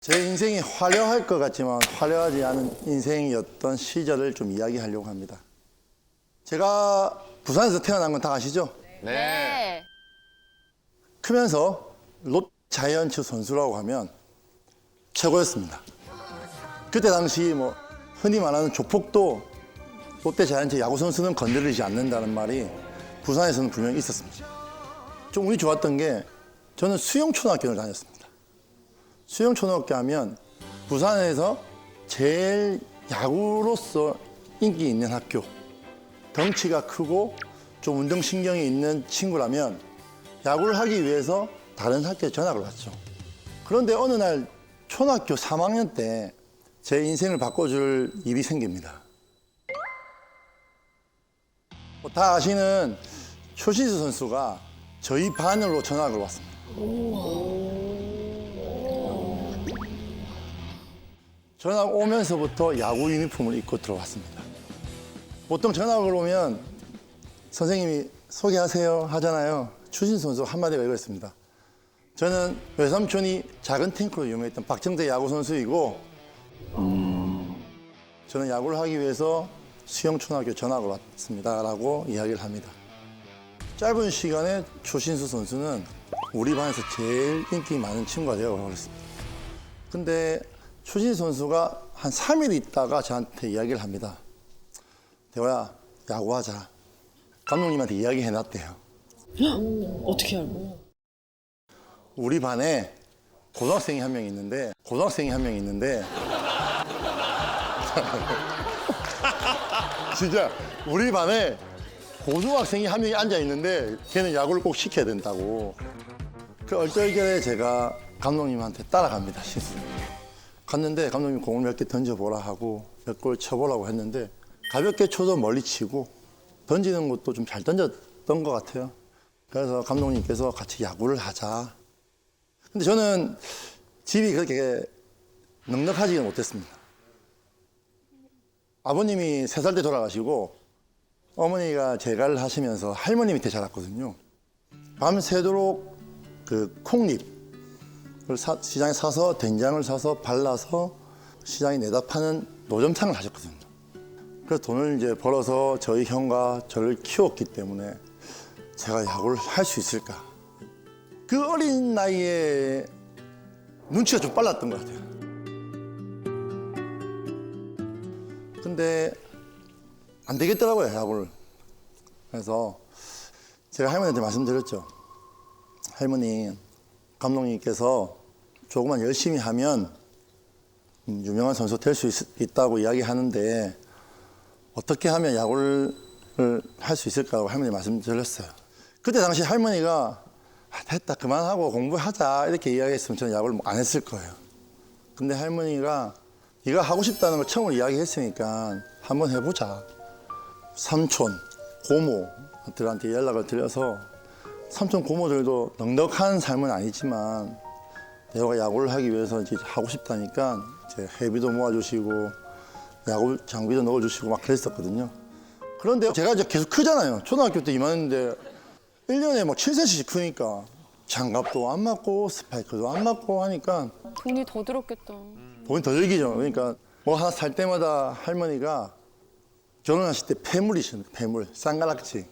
제 인생이 화려할 것 같지만 화려하지 않은 인생이었던 시절을 좀 이야기하려고 합니다. 제가 부산에서 태어난 건 다 아시죠? 네. 크면서 롯자이언츠 선수라고 하면 최고였습니다. 그때 당시 뭐 흔히 말하는 조폭도 롯데 자이언츠 야구 선수는 건드리지 않는다는 말이 부산에서는 분명히 있었습니다. 좀 운이 좋았던 게 저는 수영초등학교를 다녔습니다. 수영초등학교 하면 부산에서 제일 야구로서 인기 있는 학교. 덩치가 크고 좀 운동신경이 있는 친구라면 야구를 하기 위해서 다른 학교에 전학을 왔죠. 그런데 어느 날 초등학교 3학년 때 제 인생을 바꿔줄 일이 생깁니다. 다 아시는 초신수 선수가 저희 반으로 전학을 왔습니다. 전학 오면서부터 야구 유니폼을 입고 들어왔습니다. 보통 전학을 오면 선생님이 소개하세요 하잖아요. 추신수 선수 한마디가 이거였습니다. 저는 외삼촌이 작은 탱크로 유명했던 박정대 야구 선수이고 저는 야구를 하기 위해서 수영초등학교 전학을 왔습니다 라고 이야기를 합니다. 짧은 시간에 추신수 선수는 우리 반에서 제일 인기 많은 친구가 되어버렸습니다. 근데 추신수 선수가 한 3일 있다가 저한테 이야기를 합니다. 대호야, 야구하자. 감독님한테 이야기해놨대요. 어떻게 알고? 우리 반에 고등학생이 한 명 있는데 진짜 우리 반에 고등학생이 한 명이 앉아 있는데 걔는 야구를 꼭 시켜야 된다고. 그 얼떨결에 제가 감독님한테 따라갑니다. 실수. 갔는데 감독님 공을 몇 개 던져보라 하고 몇 골 쳐보라고 했는데 가볍게 쳐도 멀리 치고 던지는 것도 좀 잘 던졌던 것 같아요. 그래서 감독님께서 같이 야구를 하자. 근데 저는 집이 그렇게 넉넉하지는 못했습니다. 아버님이 3살 때 돌아가시고 어머니가 재가를 하시면서 할머니 밑에 자랐거든요. 밤새도록 그 콩잎을 시장에 사서 된장을 사서 발라서 시장에 내다 파는 노점상을 하셨거든요. 그래서 돈을 이제 벌어서 저희 형과 저를 키웠기 때문에 제가 야구를 할 수 있을까? 그 어린 나이에 눈치가 좀 빨랐던 것 같아요. 근데 안 되겠더라고요, 야구를. 그래서 제가 할머니한테 말씀드렸죠. 할머니, 감독님께서 조금만 열심히 하면 유명한 선수 될 수 있다고 이야기하는데 어떻게 하면 야구를 할 수 있을까라고 할머니 말씀드렸어요. 그때 당시 할머니가 됐다 그만하고 공부하자 이렇게 이야기했으면 저는 야구를 안 했을 거예요. 근데 할머니가 네가 하고 싶다는 걸 처음으로 이야기했으니까 한번 해보자. 삼촌, 고모들한테 연락을 드려서 삼촌, 고모들도 넉넉한 삶은 아니지만 내가 야구를 하기 위해서 이제 하고 싶다니까 이제 회비도 모아주시고 야구 장비도 넣어주시고 막 그랬었거든요. 그런데 제가 이제 계속 크잖아요. 초등학교 때 이만했는데 1년에 막 7cm씩 크니까 장갑도 안 맞고 스파이크도 안 맞고 하니까 돈이 더 들었겠다. 돈이 더 들기죠. 그러니까 뭐 하나 살 때마다 할머니가 결혼하실 때 폐물이십니다. 폐물, 쌍가락지.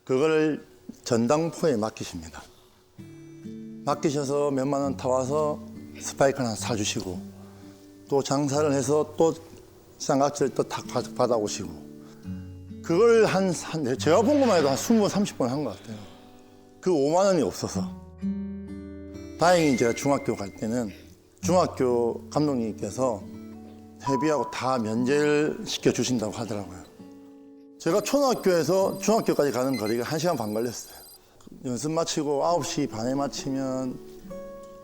그거를 전당포에 맡기십니다. 맡기셔서 몇만 원 타와서 스파이크 하나 사주시고 또 장사를 해서 또 쌍가락지를 또 다 받아오시고 그걸 제가 본 것만 해도 한 20번, 30번 한 것 같아요. 그 5만 원이 없어서. 다행히 제가 중학교 갈 때는 중학교 감독님께서 회비하고 다 면제를 시켜주신다고 하더라고요. 제가 초등학교에서 중학교까지 가는 거리가 1시간 반 걸렸어요. 연습 마치고 9시 반에 마치면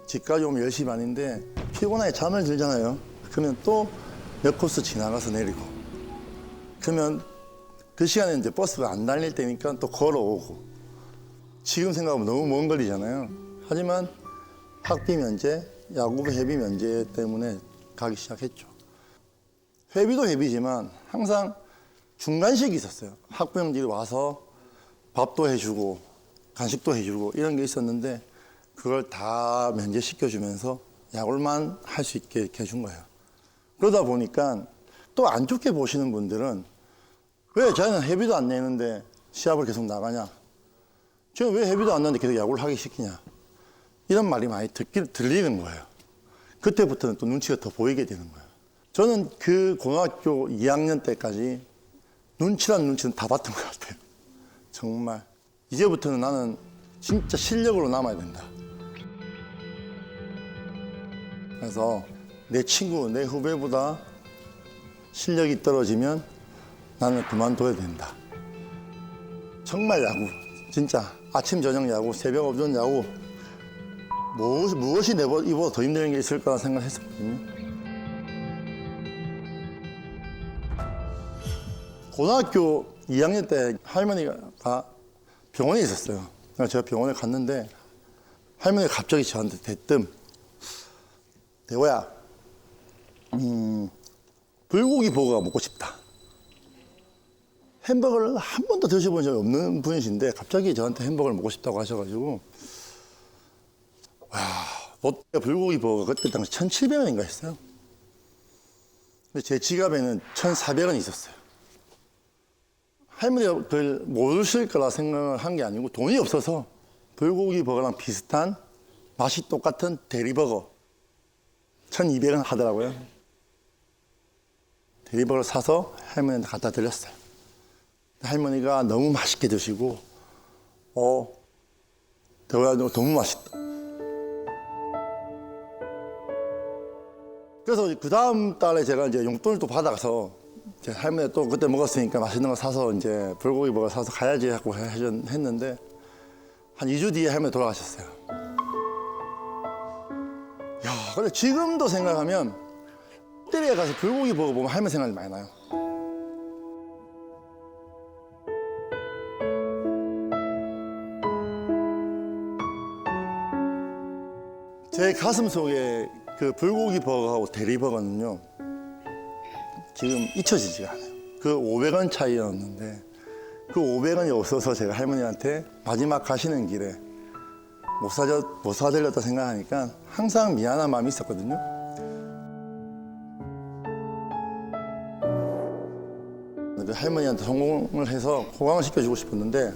집까지 오면 10시 반인데 피곤하게 잠을 들잖아요. 그러면 또 몇 코스 지나가서 내리고 그러면 그 시간에 이제 버스가 안 다닐 때니까 또 걸어오고 지금 생각하면 너무 먼 거리잖아요. 하지만 학비 면제, 야구부 회비 면제 때문에 가기 시작했죠. 회비도 회비지만 항상 중간식이 있었어요. 학부형들이 와서 밥도 해주고 간식도 해주고 이런 게 있었는데 그걸 다 면제시켜주면서 야구만 할 수 있게 해준 거예요. 그러다 보니까 또 안 좋게 보시는 분들은 왜 자기는 회비도 안 내는데 시합을 계속 나가냐? 쟤는 왜 회비도 안 내는데 계속 야구를 하기 시키냐? 이런 말이 많이 들리는 거예요. 그때부터는 또 눈치가 더 보이게 되는 거예요. 저는 그 고등학교 2학년 때까지 눈치란 눈치는 다 봤던 것 같아요. 정말. 이제부터는 나는 진짜 실력으로 남아야 된다. 그래서 내 친구, 내 후배보다 실력이 떨어지면 나는 그만둬야 된다. 정말 야구, 진짜 아침, 저녁 야구, 새벽, 오전 야구 무엇이 이보다 더 힘든 게 있을 거라 생각했었거든요. 고등학교 2학년 때 할머니가 병원에 있었어요. 그래서 제가 병원에 갔는데 할머니가 갑자기 저한테 대뜸 대호야, 불고기 버거가 먹고 싶다. 햄버거를 한 번도 드셔본 적이 없는 분이신데 갑자기 저한테 햄버거를 먹고 싶다고 하셔가지고 와, 롯데 불고기 버거가 그때 당시 1,700원인가 했어요. 근데 제 지갑에는 1,400원이 있었어요. 할머니가 그걸 모르실 거라 생각을 한 게 아니고 돈이 없어서 불고기 버거랑 비슷한 맛이 똑같은 대리버거 1,200원 하더라고요. 대리버거를 사서 할머니한테 갖다 드렸어요. 할머니가 너무 맛있게 드시고 대호야 너무 맛있다. 그래서 그 다음 달에 제가 이제 용돈을 또 받아서 제 할머니가 또 그때 먹었으니까 맛있는 거 사서 이제 불고기 버거 사서 가야지 하고 했는데 한 2주 뒤에 할머니 돌아가셨어요. 야, 근데 지금도 생각하면 롯데리아 가서 불고기 버거 보면 할머니 생각이 많이 나요. 제 가슴 속에 그 불고기 버거하고 대리버거는요 지금 잊혀지지가 않아요. 그 500원 차이였는데 그 500원이 없어서 제가 할머니한테 마지막 가시는 길에 못 사드렸다 생각하니까 항상 미안한 마음이 있었거든요. 그 할머니한테 성공을 해서 호강을 시켜주고 싶었는데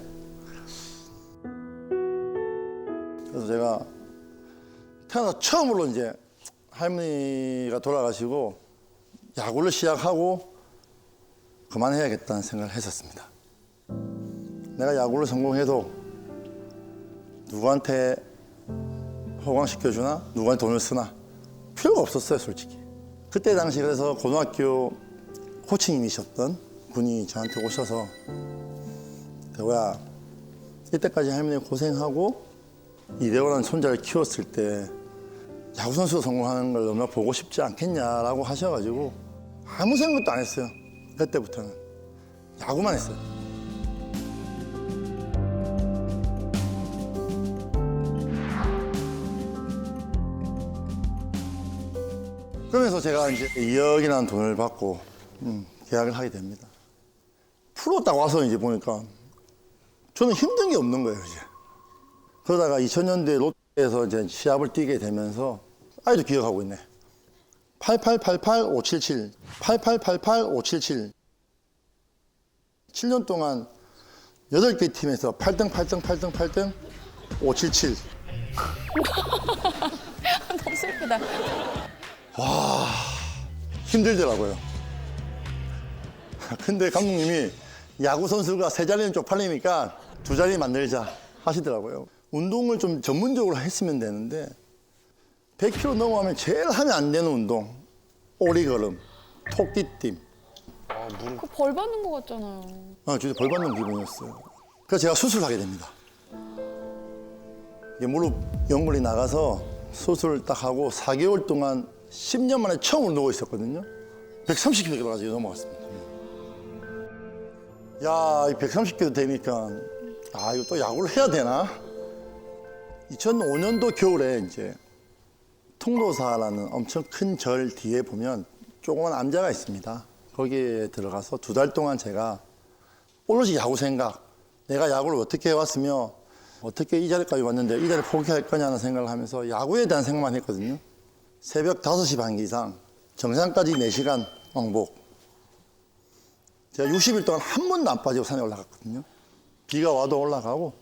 그래서 제가 태어나서 처음으로 이제 할머니가 돌아가시고 야구를 시작하고 그만해야겠다는 생각을 했었습니다. 내가 야구를 성공해도 누구한테 호강시켜주나 누구한테 돈을 쓰나 필요가 없었어요, 솔직히. 그때 당시 그래서 고등학교 코치님이셨던 분이 저한테 오셔서 대호야, 이때까지 할머니 고생하고 이대호라는 손자를 키웠을 때 야구선수로 성공하는 걸 너무나 보고 싶지 않겠냐라고 하셔가지고 아무 생각도 안 했어요. 그때부터는 야구만 했어요. 그러면서 제가 이제 2억이라는 돈을 받고 계약을 하게 됩니다. 프로 딱 와서 이제 보니까 저는 힘든 게 없는 거예요, 이제. 그러다가 2000년대 롯데에서 이제 시합을 뛰게 되면서 아직도 기억하고 있네. 8888-577, 8888-577. 7년 동안 8개 팀에서 8등, 8등, 8등, 8등, 577. 너무 슬프다. 힘들더라고요. 근데 감독님이 야구 선수가 3자리는 쪽팔리니까 2자리 만들자 하시더라고요. 운동을 좀 전문적으로 했으면 되는데 100km 넘어가면 제일 하면 안 되는 운동. 오리걸음, 토끼띠. 그 벌 받는 거 같잖아요. 진짜 벌 받는 기분이었어요. 그래서 제가 수술을 하게 됩니다. 이게 무릎 연골이 나가서 수술을 딱 하고 4개월 동안 10년 만에 처음으로 누워 있었거든요. 130kg까지 넘어갔습니다. 야, 130kg 되니까 이거 또 야구를 해야 되나? 2005년도 겨울에 이제 통도사라는 엄청 큰 절 뒤에 보면 조그만 암자가 있습니다. 거기에 들어가서 2달 동안 제가 오롯이 야구 생각, 내가 야구를 어떻게 해왔으며 어떻게 이 자리까지 왔는데 이 자리 포기할 거냐는 생각을 하면서 야구에 대한 생각만 했거든요. 새벽 5시 반 이상 정상까지 4시간 왕복. 제가 60일 동안 한 번도 안 빠지고 산에 올라갔거든요. 비가 와도 올라가고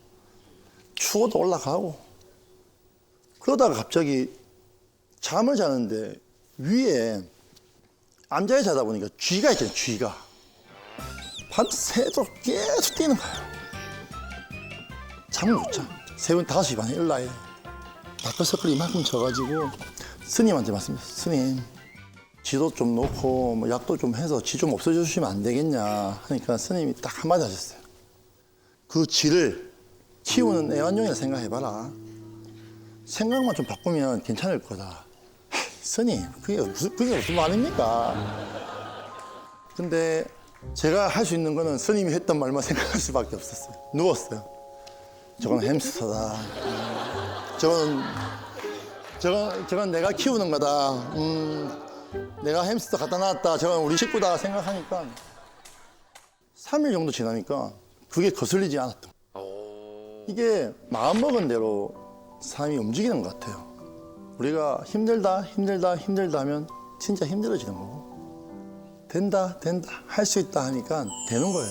추워도 올라가고. 그러다가 갑자기 잠을 자는데 위에 앉아야 자다 보니까 쥐가 있잖아요. 쥐가 밤새도록 계속 뛰는 거예요. 잠을 못 자. 새벽 5시 반에 일어나요. 다크서클이 이만큼 져가지고 스님한테 말씀드렸어요. 스님, 쥐도 좀 놓고 뭐 약도 좀 해서 쥐 좀 없애줘 주시면 안 되겠냐 하니까 스님이 딱 한마디 하셨어요. 그 쥐를 키우는 애완용이라 생각해봐라. 생각만 좀 바꾸면 괜찮을 거다. 스님, 그게 무슨 말입니까? 근데 제가 할 수 있는 거는 스님이 했던 말만 생각할 수밖에 없었어요. 누웠어요. 저건 햄스터다. 저건 내가 키우는 거다. 내가 햄스터 갖다 놨다. 저건 우리 식구다 생각하니까 3일 정도 지나니까 그게 거슬리지 않았던 거예요. 이게 마음먹은 대로 사람이 움직이는 것 같아요. 우리가 힘들다 하면 진짜 힘들어지는 거고 된다 할 수 있다 하니까 되는 거예요.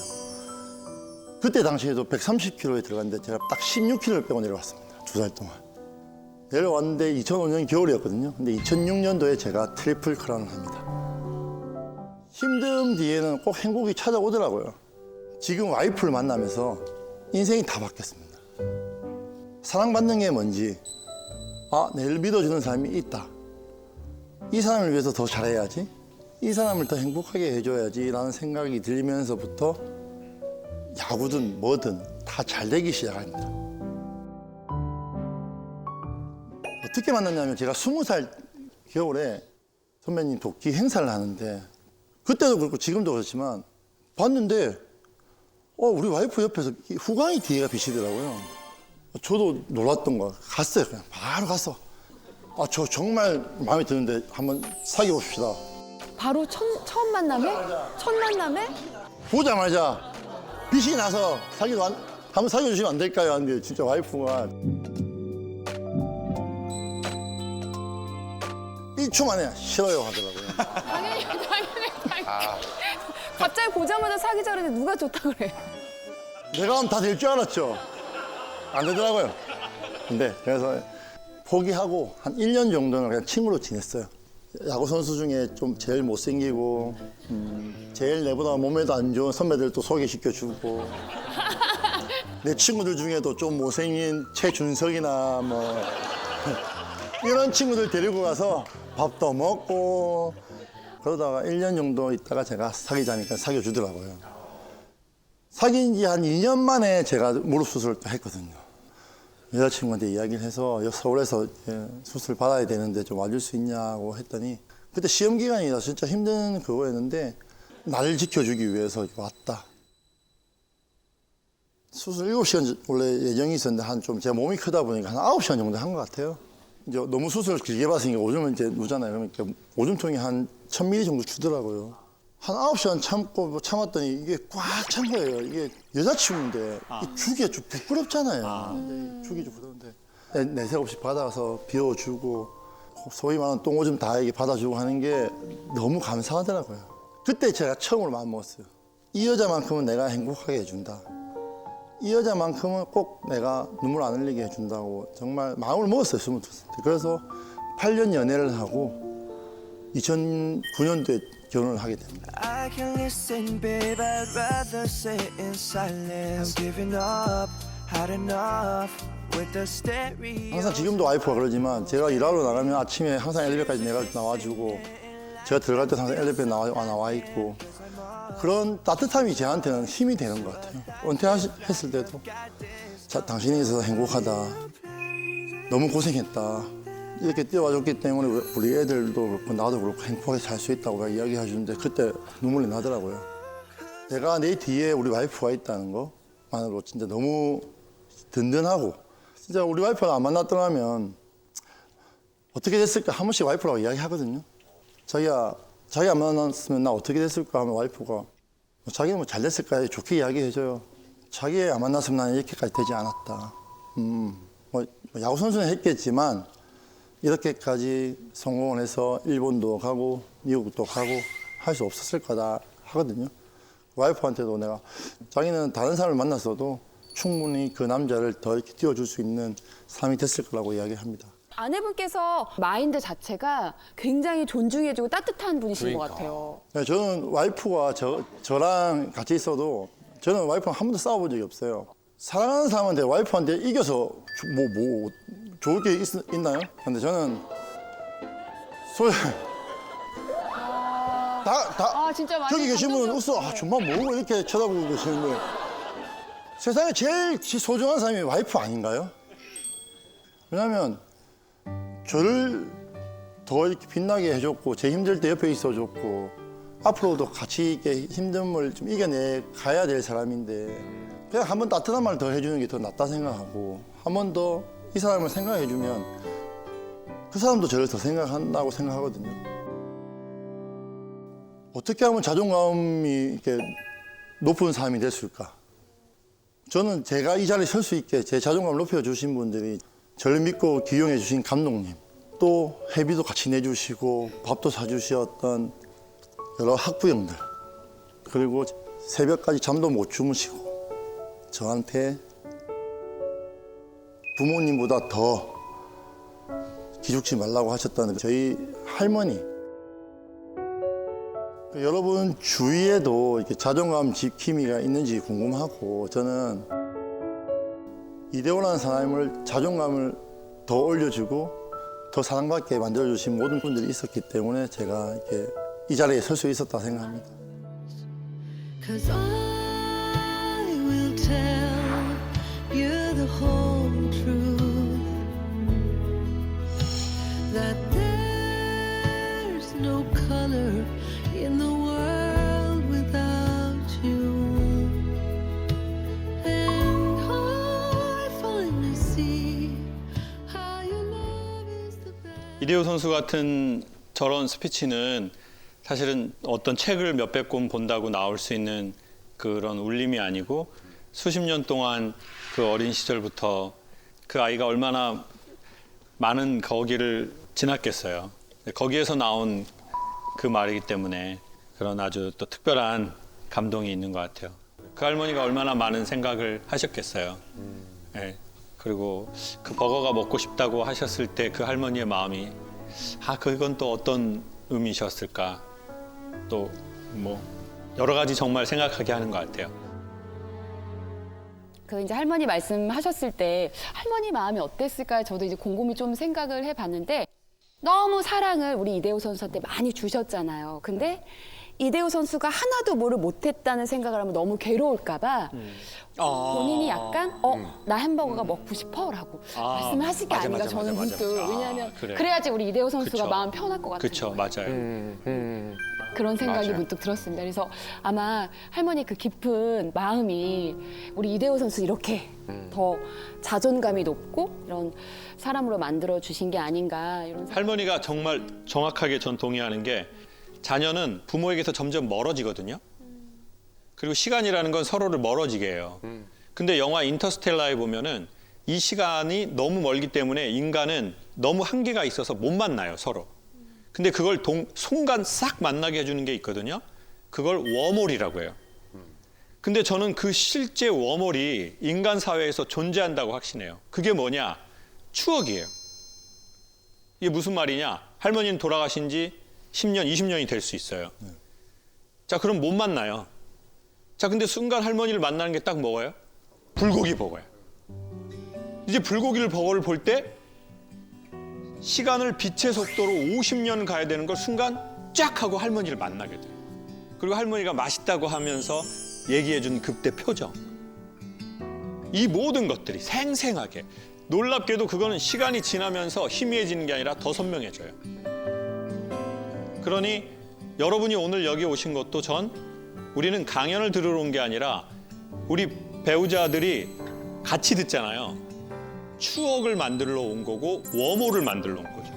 그때 당시에도 130kg에 들어갔는데 제가 딱 16kg를 빼고 내려왔습니다. 2달 동안. 내려왔는데 2005년 겨울이었거든요. 근데 2006년도에 제가 트리플 크라운을 합니다. 힘든 뒤에는 꼭 행복이 찾아오더라고요. 지금 와이프를 만나면서 인생이 다 바뀌었습니다. 사랑받는 게 뭔지, 내를 믿어주는 사람이 있다. 이 사람을 위해서 더 잘해야지. 이 사람을 더 행복하게 해줘야지 라는 생각이 들면서부터 야구든 뭐든 다 잘 되기 시작합니다. 어떻게 만났냐면 제가 20살 겨울에 선배님 도끼 행사를 하는데 그때도 그렇고 지금도 그렇지만 봤는데 우리 와이프 옆에서 후광이 뒤에가 비치더라고요. 저도 놀랐던 거야. 갔어요. 그냥 바로 갔어. 저 정말 마음에 드는데 한번 사귀어 봅시다. 바로 처음 만남에? 첫 만남에? 보자마자 빛이 나서 한번 사귀어 주시면 안 될까요? 하는데 진짜 와이프가 1초 만에 싫어요 하더라고요. 당연히. 갑자기 보자마자 사귀자 그러는데 누가 좋다 그래? 내가 하면 다 될 줄 알았죠. 안 되더라고요. 근데 그래서 포기하고 한 1년 정도는 그냥 친구로 지냈어요. 야구 선수 중에 좀 제일 못생기고 제일 내보다 몸에도 안 좋은 선배들도 소개시켜주고 내 친구들 중에도 좀 못생긴 최준석이나 뭐 이런 친구들 데리고 가서 밥도 먹고 그러다가 1년 정도 있다가 제가 사귀자니까 사귀어주더라고요. 사귄 지 한 2년 만에 제가 무릎 수술을 또 했거든요. 여자친구한테 이야기를 해서 서울에서 수술 받아야 되는데 좀 와줄 수 있냐고 했더니 그때 시험 기간이라 진짜 힘든 그거였는데 나를 지켜주기 위해서 왔다. 수술 7시간 원래 예정이 있었는데 한 좀 제가 몸이 크다 보니까 한 9시간 정도 한 것 같아요. 이제 너무 수술을 길게 받으니까 오줌을 이제 누잖아요. 그러니까 오줌통이 한 1000ml 정도 주더라고요. 한 9시간 참았더니 이게 꽉 찬 거예요. 이게 여자친구인데 이 주기가 좀 부끄럽잖아요. 주기 좀 부끄러운데 내색 없이 받아서 비워주고 소위 말하는 똥오줌 다 이게 받아주고 하는 게 너무 감사하더라고요. 그때 제가 처음으로 마음먹었어요. 이 여자만큼은 내가 행복하게 해준다. 이 여자만큼은 꼭 내가 눈물 안 흘리게 해준다고 정말 마음을 먹었어요. 22살. 그래서 8년 연애를 하고 2009년도에 결혼을 하게 됩니다. I can listen, babe. I'd rather sit in silence. I'm giving up, had enough with the stereo. 항상 지금도 와이프가 그러지만 제가 일하러 나가면 아침에 항상 엘리베이터까지 내가 나와주고 제가 들어갈 때 항상 엘리베이터에 나와 있고 그런 따뜻함이 저한테는 힘이 되는 것 같아요. 은퇴했을 때도 당신이 있어서 행복하다. 너무 고생했다. 이렇게 뛰어와줬기 때문에 우리 애들도 그렇고 나도 그렇고 행복하게 살 수 있다고 이야기해 주는데 그때 눈물이 나더라고요. 내가 내 뒤에 우리 와이프가 있다는 것만으로 진짜 너무 든든하고 진짜 우리 와이프가 안 만났더라면 어떻게 됐을까 한 번씩 와이프라고 이야기하거든요. 자기가 자기 안 만났으면 나 어떻게 됐을까 하면 와이프가 자기는 뭐 잘 됐을까 좋게 이야기해줘요. 자기 안 만났으면 나는 이렇게까지 되지 않았다. 뭐 야구 선수는 했겠지만 이렇게까지 성공을 해서 일본도 가고 미국도 가고 할 수 없었을 거다 하거든요. 와이프한테도 내가 자기는 다른 사람을 만났어도 충분히 그 남자를 더 이렇게 띄워줄 수 있는 사람이 됐을 거라고 이야기합니다. 아내분께서 마인드 자체가 굉장히 존중해주고 따뜻한 분이신 것 같아요. 네, 저는 와이프가 저랑 같이 있어도 저는 와이프랑 한 번도 싸워본 적이 없어요. 사랑하는 사람한테 와이프한테 이겨서 뭐 좋을 게 있나요? 근데 저는 진짜 많이 저기 계신 분은 감동적- 웃어. 정말 뭐 이렇게 쳐다보고 계시는데 세상에 제일 소중한 사람이 와이프 아닌가요? 왜냐하면 저를 더 이렇게 빛나게 해줬고 제 힘들 때 옆에 있어줬고 앞으로도 같이 이렇게 힘듦을 좀 이겨내 가야 될 사람인데 그냥 한 번 따뜻한 말 더 해주는 게 더 낫다 생각하고 한 번 더 이 사람을 생각해주면 그 사람도 저를 더 생각한다고 생각하거든요. 어떻게 하면 자존감이 이렇게 높은 사람이 됐을까? 저는 제가 이 자리에 설 수 있게 제 자존감을 높여주신 분들이 저를 믿고 기용해 주신 감독님, 또 회비도 같이 내주시고 밥도 사주셨던 여러 학부형들, 그리고 새벽까지 잠도 못 주무시고 저한테 부모님보다 더 기죽지 말라고 하셨던 저희 할머니, 여러분 주위에도 이렇게 자존감 지킴이가 있는지 궁금하고 저는 이대호라는 사람을 자존감을 더 올려주고 더 사랑받게 만들어주신 모든 분들이 있었기 때문에 제가 이렇게 이 자리에 설 수 있었다 생각합니다. 'Cause I will tell you the whole truth that there's no color in the world without you and I finally see how your love is the best. 이대호 선수 같은 저런 스피치는 사실은 어떤 책을 몇백 권 본다고 나올 수 있는 그런 울림이 아니고 수십 년 동안 그 어린 시절부터 그 아이가 얼마나 많은 거기를 지났겠어요. 거기에서 나온 그 말이기 때문에 그런 아주 또 특별한 감동이 있는 것 같아요. 그 할머니가 얼마나 많은 생각을 하셨겠어요. 네. 그리고 그 버거가 먹고 싶다고 하셨을 때 그 할머니의 마음이 그건 또 어떤 의미셨을까. 또 뭐 여러 가지 정말 생각하게 하는 것 같아요. 그 이제 할머니 말씀하셨을 때 할머니 마음이 어땠을까 저도 이제 곰곰이 좀 생각을 해봤는데 너무 사랑을 우리 이대호 선수한테 많이 주셨잖아요. 근데 이대호 선수가 하나도 뭐를 못했다는 생각을 하면 너무 괴로울까봐 본인이 약간 나 햄버거가 먹고 싶어라고 말씀을 하실 게 아닌가 저는 문득 왜냐하면 그래. 그래야지 우리 이대호 선수가 그쵸. 마음 편할 것 같아요. 그렇죠, 맞아요. 그런 생각이 맞아요. 문득 들었습니다. 그래서 아마 할머니 그 깊은 마음이 우리 이대호 선수 이렇게 더 자존감이 높고 이런 사람으로 만들어 주신 게 아닌가 이런 생각. 할머니가 정말 정확하게 전 동의하는 게 자녀는 부모에게서 점점 멀어지거든요. 그리고 시간이라는 건 서로를 멀어지게 해요. 근데 영화 인터스텔라에 보면은 이 시간이 너무 멀기 때문에 인간은 너무 한계가 있어서 못 만나요, 서로. 근데 그걸 순간 싹 만나게 해주는 게 있거든요. 그걸 웜홀이라고 해요. 근데 저는 그 실제 웜홀이 인간 사회에서 존재한다고 확신해요. 그게 뭐냐? 추억이에요. 이게 무슨 말이냐? 할머니는 돌아가신 지 10년, 20년이 될 수 있어요. 자, 그럼 못 만나요. 자, 근데 순간 할머니를 만나는 게 딱 뭐예요? 불고기 버거예요. 이제 불고기를 버거를 볼 때 시간을 빛의 속도로 50년 가야 되는 걸 순간 쫙 하고 할머니를 만나게 돼요. 그리고 할머니가 맛있다고 하면서 얘기해준 그때 표정. 이 모든 것들이 생생하게 놀랍게도 그거는 시간이 지나면서 희미해지는 게 아니라 더 선명해져요. 그러니 여러분이 오늘 여기 오신 것도 우리는 강연을 들으러 온 게 아니라 우리 배우자들이 같이 듣잖아요. 추억을 만들러 온 거고 웜홀을 만들러 온 거죠.